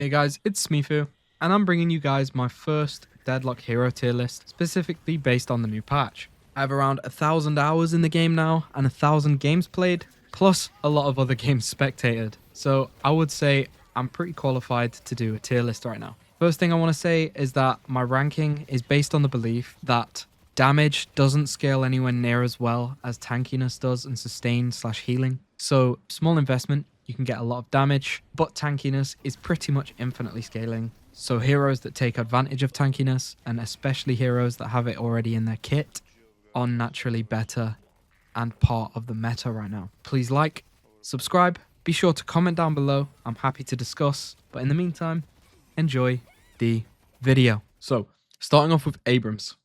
Hey guys, it's Smifu, and I'm bringing you guys my first Deadlock hero tier list, specifically based on the new patch. I have around 1,000 hours in the game now, and 1,000 games played, plus a lot of other games spectated. So I would say I'm pretty qualified to do a tier list right now. First thing I want to say is that my ranking is based on the belief that damage doesn't scale anywhere near as well as tankiness does and sustain/healing. So small investment, you can get a lot of damage, but tankiness is pretty much infinitely scaling. So heroes that take advantage of tankiness, and especially heroes that have it already in their kit, are naturally better and part of the meta right now. Please like, subscribe, be sure to comment down below. I'm happy to discuss, but in the meantime, enjoy the video. So starting off with Abrams.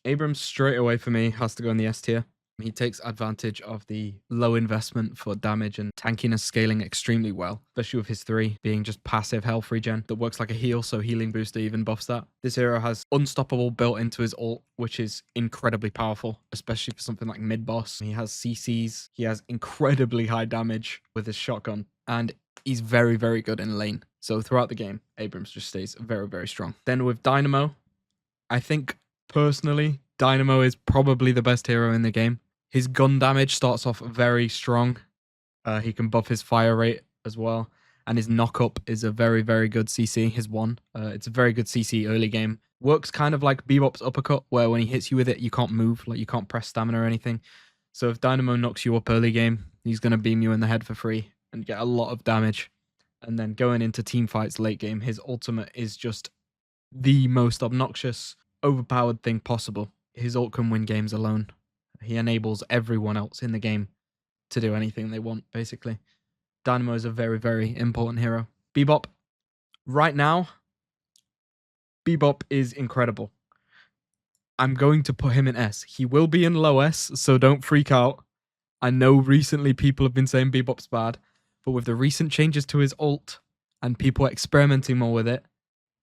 Abrams straight away for me has to go in the S tier. He takes advantage of the low investment for damage and tankiness scaling extremely well, especially with his 3 being just passive health regen that works like a heal, so healing booster even buffs that. This hero has unstoppable built into his ult, which is incredibly powerful, especially for something like mid-boss. He has CCs, he has incredibly high damage with his shotgun, and he's very, very good in lane. So throughout the game, Abrams just stays very, very strong. Then with Dynamo, I think personally, Dynamo is probably the best hero in the game. His gun damage starts off very strong. He can buff his fire rate as well. And his knock-up is a very, very good CC, his 1. It's a very good CC early game. Works kind of like Bebop's uppercut, where when he hits you with it, you can't move, like you can't press stamina or anything. So if Dynamo knocks you up early game, he's going to beam you in the head for free and get a lot of damage. And then going into team fights late game, his ultimate is just the most obnoxious, overpowered thing possible. His ult can win games alone. He enables everyone else in the game to do anything they want, basically. Dynamo is a very, very important hero. Bebop. Right now, Bebop is incredible. I'm going to put him in S. He will be in low S, so don't freak out. I know recently people have been saying Bebop's bad, but with the recent changes to his ult and people experimenting more with it,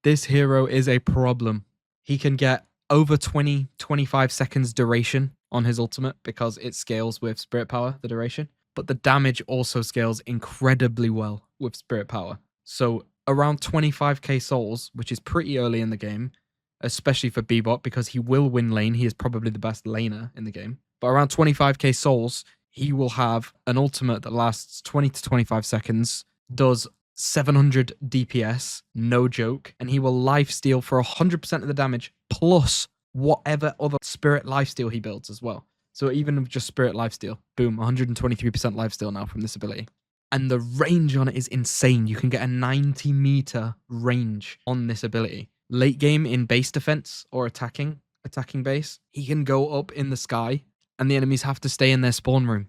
this hero is a problem. He can get over 20-25 seconds duration on his ultimate because it scales with spirit power, the duration, but the damage also scales incredibly well with spirit power. So around 25k souls, which is pretty early in the game, especially for Bebop because he will win lane. He is probably the best laner in the game. But around 25k souls, he will have an ultimate that lasts 20 to 25 seconds, does 700 DPS, no joke, and he will lifesteal for 100% of the damage plus whatever other spirit lifesteal he builds as well. So even with just spirit lifesteal, boom, 123% lifesteal now from this ability. And the range on it is insane. You can get a 90-meter range on this ability. Late game in base defense or attacking base, he can go up in the sky and the enemies have to stay in their spawn room.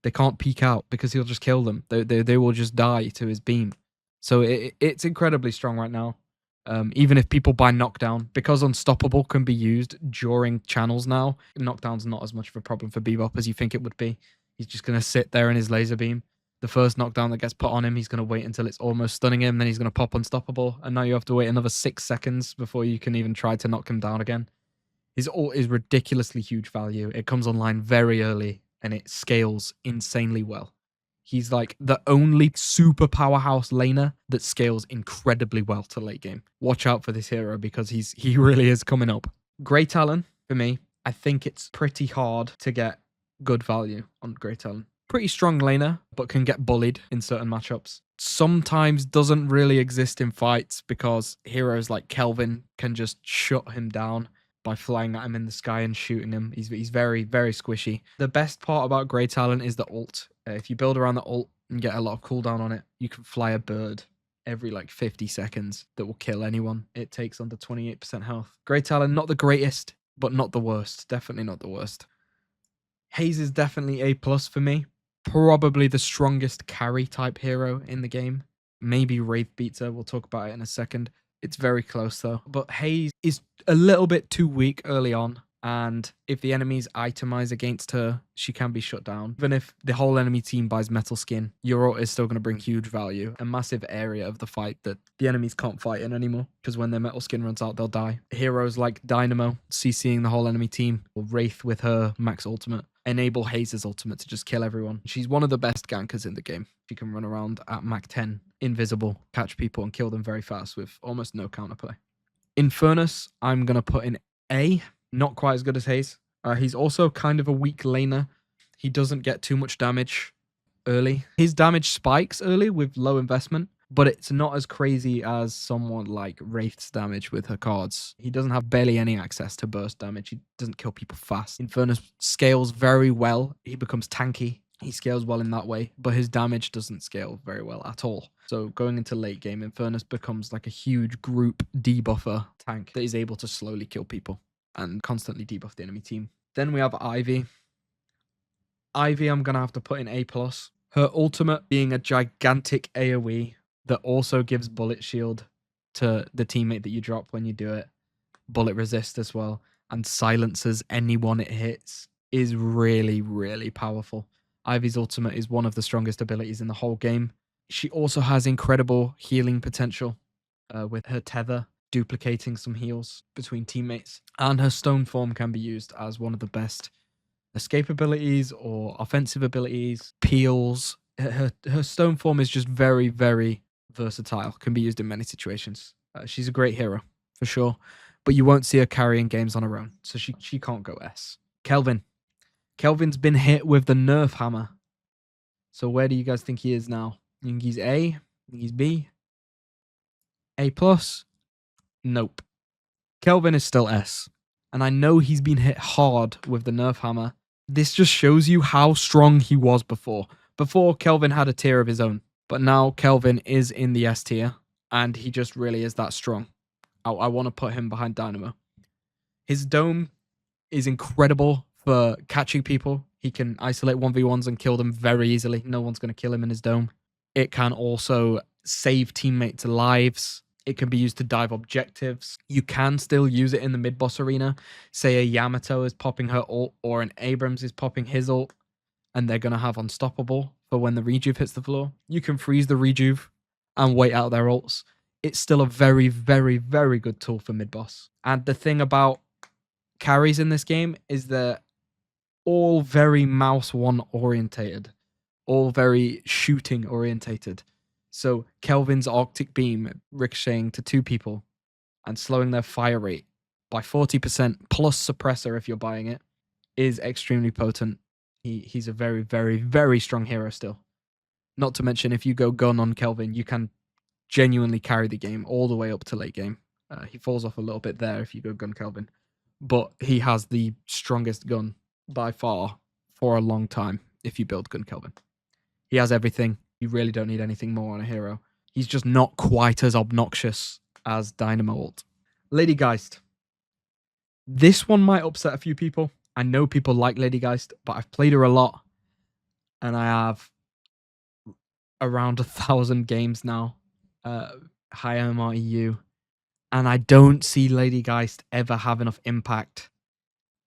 They can't peek out because he'll just kill them. They will just die to his beam. So it's incredibly strong right now. Even if people buy knockdown, because unstoppable can be used during channels now, knockdown's not as much of a problem for Bebop as you think it would be. He's just going to sit there in his laser beam. The first knockdown that gets put on him, he's going to wait until it's almost stunning him, then he's going to pop unstoppable, and now you have to wait another 6 seconds before you can even try to knock him down again. His ult is ridiculously huge value. It comes online very early, and it scales insanely well. He's like the only super powerhouse laner that scales incredibly well to late game. Watch out for this hero because he really is coming up. Grey Talon, for me, I think it's pretty hard to get good value on Grey Talon. Pretty strong laner, but can get bullied in certain matchups. Sometimes doesn't really exist in fights because heroes like Kelvin can just shut him down by flying at him in the sky and shooting him. He's very, very squishy. The best part about Grey Talon is the ult. If you build around the ult and get a lot of cooldown on it, you can fly a bird every like 50 seconds that will kill anyone. It takes under 28% health. Grey Talon, not the greatest, but not the worst. Definitely not the worst. Haze is definitely A+ for me. Probably the strongest carry type hero in the game. Maybe Wraith beats her. We'll talk about it in a second. It's very close though. But Haze is a little bit too weak early on. And if the enemies itemize against her, she can be shut down. Even if the whole enemy team buys metal skin, your ult is still going to bring huge value. A massive area of the fight that the enemies can't fight in anymore. Because when their metal skin runs out, they'll die. Heroes like Dynamo CCing the whole enemy team, or Wraith with her max ultimate. enable Haze's ultimate to just kill everyone. She's one of the best gankers in the game. She can run around at Mach 10, invisible, catch people and kill them very fast with almost no counterplay. Infernus, I'm going to put in A. Not quite as good as Haze. He's also kind of a weak laner. He doesn't get too much damage early. His damage spikes early with low investment, but it's not as crazy as someone like Wraith's damage with her cards. He doesn't have barely any access to burst damage. He doesn't kill people fast. Infernus scales very well. He becomes tanky. He scales well in that way, but his damage doesn't scale very well at all. So going into late game, Infernus becomes like a huge group debuffer tank that is able to slowly kill people and constantly debuff the enemy team. Then we have Ivy. Ivy, I'm going to have to put in A+. Her ultimate being a gigantic AoE that also gives bullet shield to the teammate that you drop when you do it. Bullet resist as well. And silences anyone it hits is really, really powerful. Ivy's ultimate is one of the strongest abilities in the whole game. She also has incredible healing potential with her tether, duplicating some heals between teammates. And her stone form can be used as one of the best escape abilities or offensive abilities, peels. Her stone form is just very, very versatile, can be used in many situations. She's a great hero, for sure, but you won't see her carrying games on her own, so she can't go S. Kelvin. Kelvin's been hit with the nerf hammer. So where do you guys think he is now? You think he's A? You think he's B? A+? Nope. Kelvin is still S. And I know he's been hit hard with the nerf hammer. This just shows you how strong he was before. Before, Kelvin had a tier of his own. But now Kelvin is in the S tier. And he just really is that strong. I want to put him behind Dynamo. His dome is incredible for catching people. He can isolate 1v1s and kill them very easily. No one's going to kill him in his dome. It can also save teammates' lives. It can be used to dive objectives. You can still use it in the mid-boss arena. Say a Yamato is popping her ult or an Abrams is popping his ult and they're going to have unstoppable for when the rejuve hits the floor. You can freeze the rejuve and wait out their ults. It's still a very, very, very good tool for mid-boss. And the thing about carries in this game is they're all very mouse one orientated, all very shooting orientated. So Kelvin's Arctic Beam ricocheting to 2 people and slowing their fire rate by 40% plus suppressor if you're buying it is extremely potent. He's a very, very, very strong hero still. Not to mention, if you go gun on Kelvin, you can genuinely carry the game all the way up to late game. He falls off a little bit there if you go gun Kelvin. But he has the strongest gun by far for a long time if you build gun Kelvin. He has everything. You really don't need anything more on a hero. He's just not quite as obnoxious as Dynamo ult. Lady Geist. This one might upset a few people. I know people like Lady Geist, but I've played her a lot. And I have around 1,000 games now. High MREU. And I don't see Lady Geist ever have enough impact.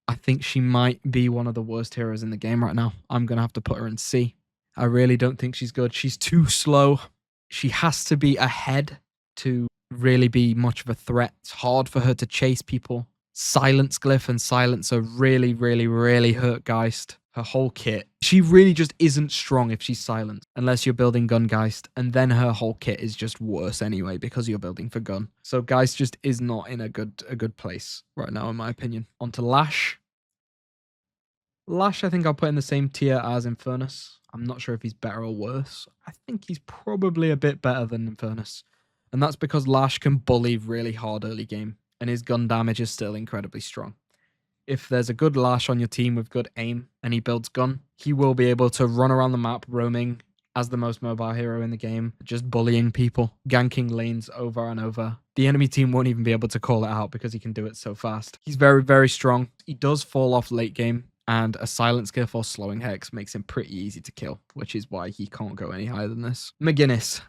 I think she might be one of the worst heroes in the game right now. I'm going to have to put her in C. I really don't think she's good. She's too slow. She has to be ahead to really be much of a threat. It's hard for her to chase people. Silence Glyph and Silencer really, really, really hurt Geist. Her whole kit. She really just isn't strong if she's silent, unless you're building Gun Geist, and then her whole kit is just worse anyway because you're building for Gun. So Geist just is not in a good place right now, in my opinion. On to Lash. Lash, I think I'll put in the same tier as Infernus. I'm not sure if he's better or worse. I think he's probably a bit better than Infernus. And that's because Lash can bully really hard early game, and his gun damage is still incredibly strong. If there's a good Lash on your team with good aim, and he builds gun, he will be able to run around the map roaming as the most mobile hero in the game, just bullying people, ganking lanes over and over. The enemy team won't even be able to call it out because he can do it so fast. He's very, very strong. He does fall off late game, and a Silence Glyph or Slowing Hex makes him pretty easy to kill, which is why he can't go any higher than this. McGinnis.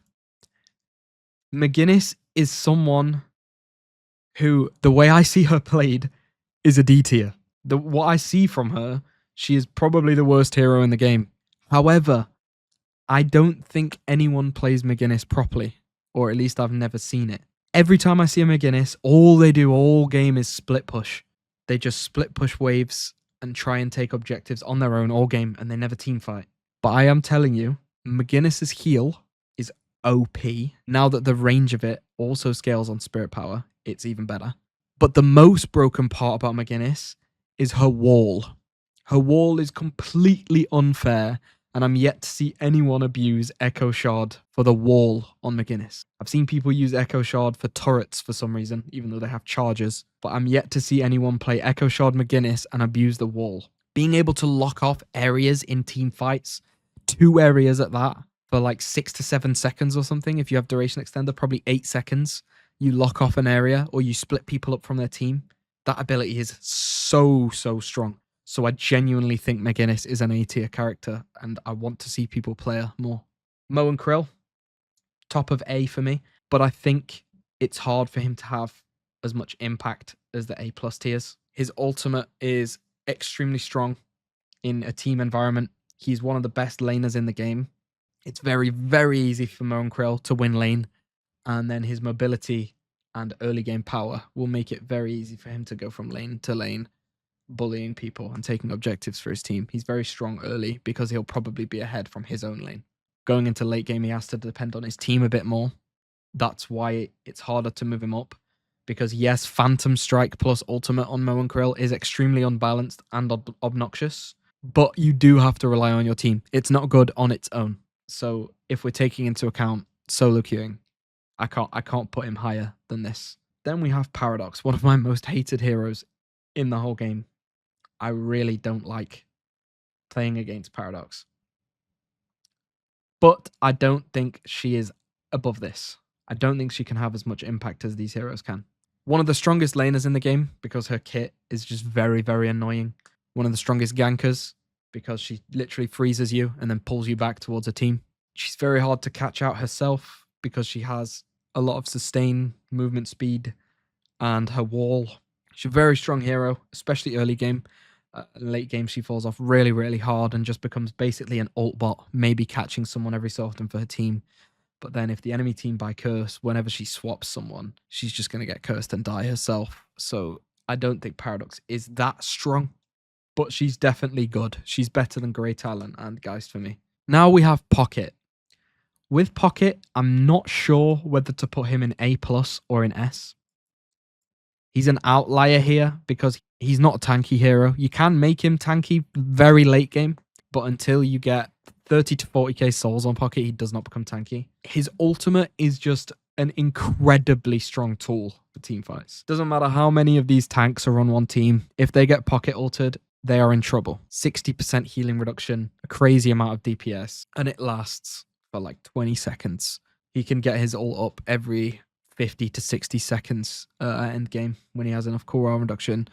McGinnis is someone who, the way I see her played, is a D tier. What I see from her, she is probably the worst hero in the game. However, I don't think anyone plays McGinnis properly, or at least I've never seen it. Every time I see a McGinnis, all they do all game is split push. They just split push waves and try and take objectives on their own all game, and they never team fight. But I am telling you, McGinnis's heal is OP. Now that the range of it also scales on spirit power, it's even better. But the most broken part about McGinnis is her wall. Her wall is completely unfair, and I'm yet to see anyone abuse Echo Shard for the wall on McGinnis. I've seen people use Echo Shard for turrets for some reason, even though they have charges, but I'm yet to see anyone play Echo Shard McGinnis and abuse the wall. Being able to lock off areas in team fights, 2 areas at that, for like 6 to 7 seconds or something, if you have duration extender, probably 8 seconds, you lock off an area or you split people up from their team. That ability is so strong. So I genuinely think McGinnis is an A tier character, and I want to see people play her more. mo&krill, top of A for me, but I think it's hard for him to have as much impact as the A+ tiers. His ultimate is extremely strong in a team environment. He's one of the best laners in the game. It's very easy for mo&krill to win lane, and then his mobility and early game power will make it very easy for him to go from lane to lane, bullying people and taking objectives for his team. He's very strong early because he'll probably be ahead from his own lane. Going into late game, he has to depend on his team a bit more. That's why it's harder to move him up, because yes, Phantom Strike plus ultimate on mo&krill is extremely unbalanced and obnoxious, but you do have to rely on your team. It's not good on its own. So if we're taking into account solo queuing, I can't put him higher than this. Then we have Paradox, one of my most hated heroes in the whole game. I really don't like playing against Paradox. But I don't think she is above this. I don't think she can have as much impact as these heroes can. One of the strongest laners in the game because her kit is just very annoying. One of the strongest gankers because she literally freezes you and then pulls you back towards a team. She's very hard to catch out herself because she has a lot of sustain, movement speed, and her wall. She's a very strong hero, especially early game. Late game, she falls off really hard and just becomes basically an ult bot, maybe catching someone every so often for her team. But then if the enemy team buy curse, whenever she swaps someone, she's just going to get cursed and die herself. So I don't think Paradox is that strong, but she's definitely good. She's better than Grey Talon and Geist for me. Now we have Pocket. With Pocket, I'm not sure whether to put him in A+ or in S. He's an outlier here because he's not a tanky hero. You can make him tanky very late game, but until you get 30 to 40k souls on Pocket, he does not become tanky. His ultimate is just an incredibly strong tool for team fights. Doesn't matter how many of these tanks are on one team, if they get Pocket ulted, they are in trouble. 60% healing reduction, a crazy amount of DPS, and it lasts for like 20 seconds. He can get his ult up every 50 to 60 seconds at end game when he has enough cooldown reduction.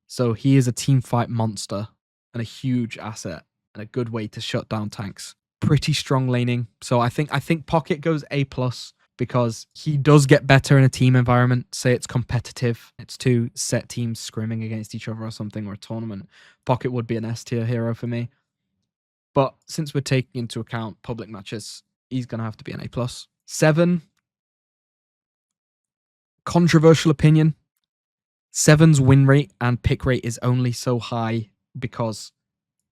So he is a team fight monster and a huge asset and a good way to shut down tanks. Pretty strong laning. So I think Pocket goes A+ because he does get better in a team environment. Say it's competitive. It's 2 set teams scrimming against each other or something, or a tournament. Pocket would be an S tier hero for me. But since we're taking into account public matches, he's going to have to be an A+. 7. Controversial opinion. 7's win rate and pick rate is only so high because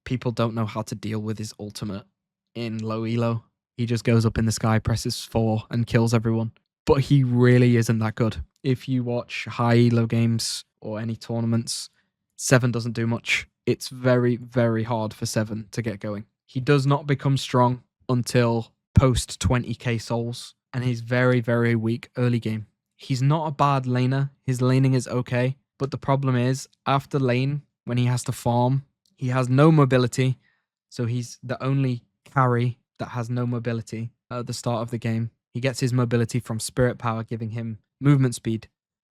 people don't know how to deal with his ultimate in low elo. He just goes up in the sky, presses 4 and kills everyone. But he really isn't that good. If you watch high elo games or any tournaments, 7 doesn't do much. It's very hard for 7 to get going. He does not become strong until post 20k souls, and he's very weak early game. He's not a bad laner. His laning is okay, but the problem is after lane, when he has to farm, he has no mobility. So he's the only carry that has no mobility at the start of the game. He gets his mobility from spirit power, giving him movement speed,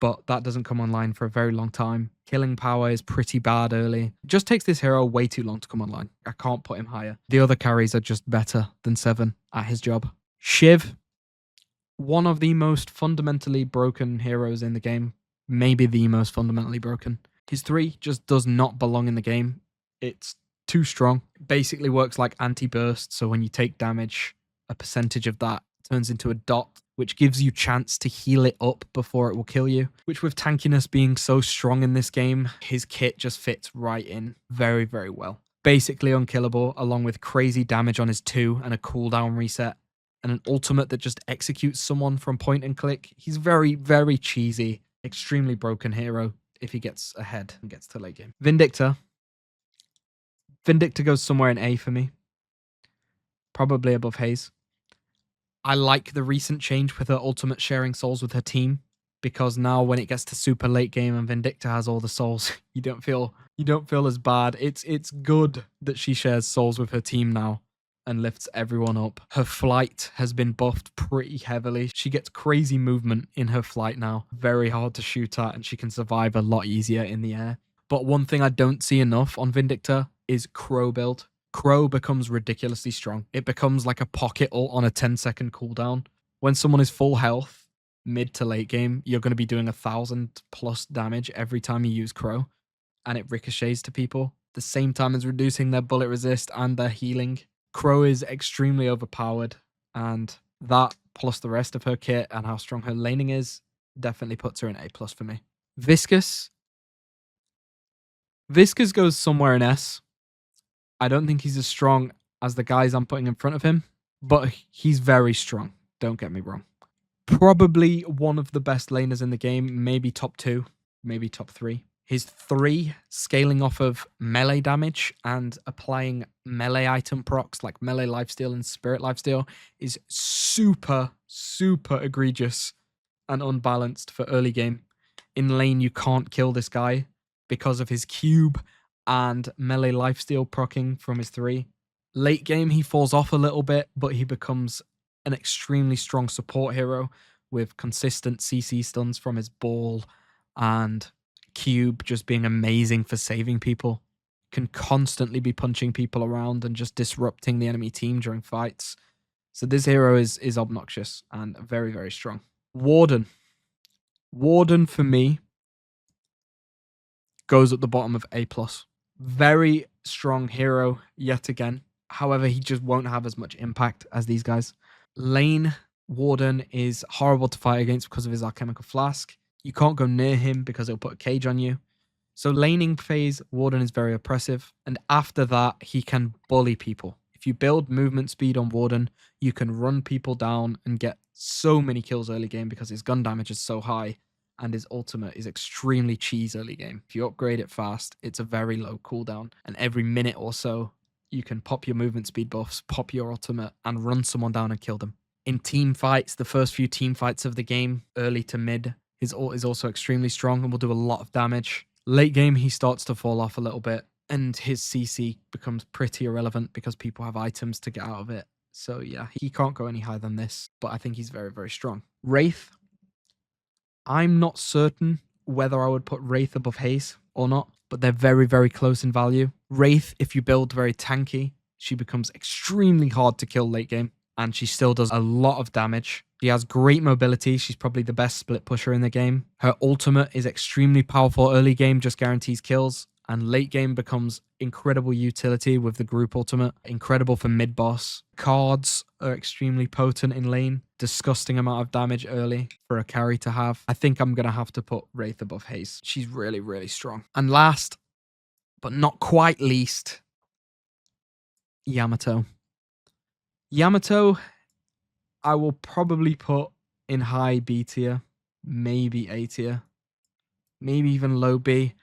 but that doesn't come online for a very long time. Killing power is pretty bad early. It just takes this hero way too long to come online. I can't put him higher. The other carries are just better than 7 at his job. Shiv, one of the most fundamentally broken heroes in the game. Maybe the most fundamentally broken. His 3 just does not belong in the game. It's too strong. Basically works like anti-burst, so when you take damage, a percentage of that turns into a dot which gives you chance to heal it up before it will kill you, which with tankiness being so strong in this game, his kit just fits right in very, very well. Basically unkillable, along with crazy damage on his 2 and a cooldown reset, and an ultimate that just executes someone from point and click. He's very, very cheesy, extremely broken hero if he gets ahead and gets to late game. Vindictor. Vindictor goes somewhere in A for me. Probably above Haze. I like the recent change with her ultimate sharing souls with her team, because now when it gets to super late game and Vindictor has all the souls, you don't feel as bad. It's good that she shares souls with her team now and lifts everyone up. Her flight has been buffed pretty heavily. She gets crazy movement in her flight now. Very hard to shoot at, and she can survive a lot easier in the air. But one thing I don't see enough on Vindictor is Crow build. Crow becomes ridiculously strong. It becomes like a pocket ult on a 10-second cooldown. When someone is full health, mid to late game, you're going to be doing 1,000+ damage every time you use Crow, and it ricochets to people, the same time as reducing their bullet resist and their healing. Crow is extremely overpowered, and that plus the rest of her kit and how strong her laning is definitely puts her in A+ for me. Viscous. Viscous goes somewhere in S. I don't think he's as strong as the guys I'm putting in front of him, but he's very strong. Don't get me wrong. Probably one of the best laners in the game, maybe top 2, maybe top 3. His 3 scaling off of melee damage and applying melee item procs like melee lifesteal and spirit lifesteal is super, super egregious and unbalanced for early game. In lane, you can't kill this guy because of his cube and melee lifesteal proccing from his 3. Late game, he falls off a little bit, but he becomes an extremely strong support hero with consistent CC stuns from his ball and cube just being amazing for saving people. Can constantly be punching people around and just disrupting the enemy team during fights. So this hero is obnoxious and very, very strong. Warden. Warden for me goes at the bottom of A+. Very strong hero yet again. However, he just won't have as much impact as these guys. Lane Warden is horrible to fight against because of his alchemical flask. You can't go near him because it'll put a cage on you. So laning phase, Warden is very oppressive. And after that, he can bully people. If you build movement speed on Warden, you can run people down and get so many kills early game because his gun damage is so high. And his ultimate is extremely cheese early game. If you upgrade it fast, it's a very low cooldown. And every minute or so, you can pop your movement speed buffs, pop your ultimate, and run someone down and kill them. In team fights, the first few team fights of the game, early to mid, his ult is also extremely strong and will do a lot of damage. Late game, he starts to fall off a little bit, and his CC becomes pretty irrelevant because people have items to get out of it. So yeah, he can't go any higher than this, but I think he's very, very strong. Wraith. I'm not certain whether I would put Wraith above Haze or not, but they're very, very close in value. Wraith, if you build very tanky, she becomes extremely hard to kill late game, and she still does a lot of damage. She has great mobility. She's probably the best split pusher in the game. Her ultimate is extremely powerful early game, just guarantees kills, and late game becomes incredible utility with the group ultimate. Incredible for mid boss. Cards are extremely potent in lane. Disgusting amount of damage early for a carry to have. I think I'm going to have to put Wraith above Haze. She's really, really strong. And last, but not quite least, Yamato. Yamato, I will probably put in high B tier, maybe A tier, maybe even low B.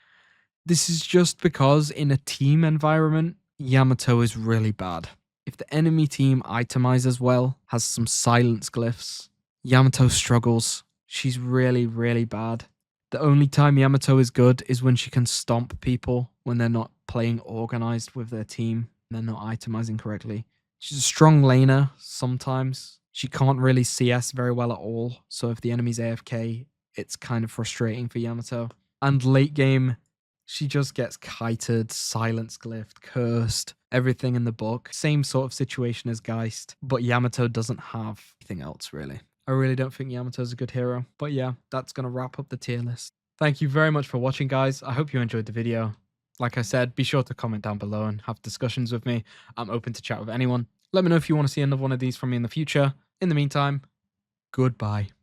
This is just because in a team environment, Yamato is really bad. If the enemy team itemizes well, has some silence glyphs, Yamato struggles. She's really, really bad. The only time Yamato is good is when she can stomp people when they're not playing organized with their team and they're not itemizing correctly. She's a strong laner sometimes. She can't really CS very well at all, so if the enemy's AFK, it's kind of frustrating for Yamato. And late game, she just gets kited, silence glyphed, cursed, everything in the book. Same sort of situation as Geist, but Yamato doesn't have anything else really. I really don't think Yamato's a good hero. But yeah, that's going to wrap up the tier list. Thank you very much for watching, guys. I hope you enjoyed the video. Like I said, be sure to comment down below and have discussions with me. I'm open to chat with anyone. Let me know if you want to see another one of these from me in the future. In the meantime, goodbye.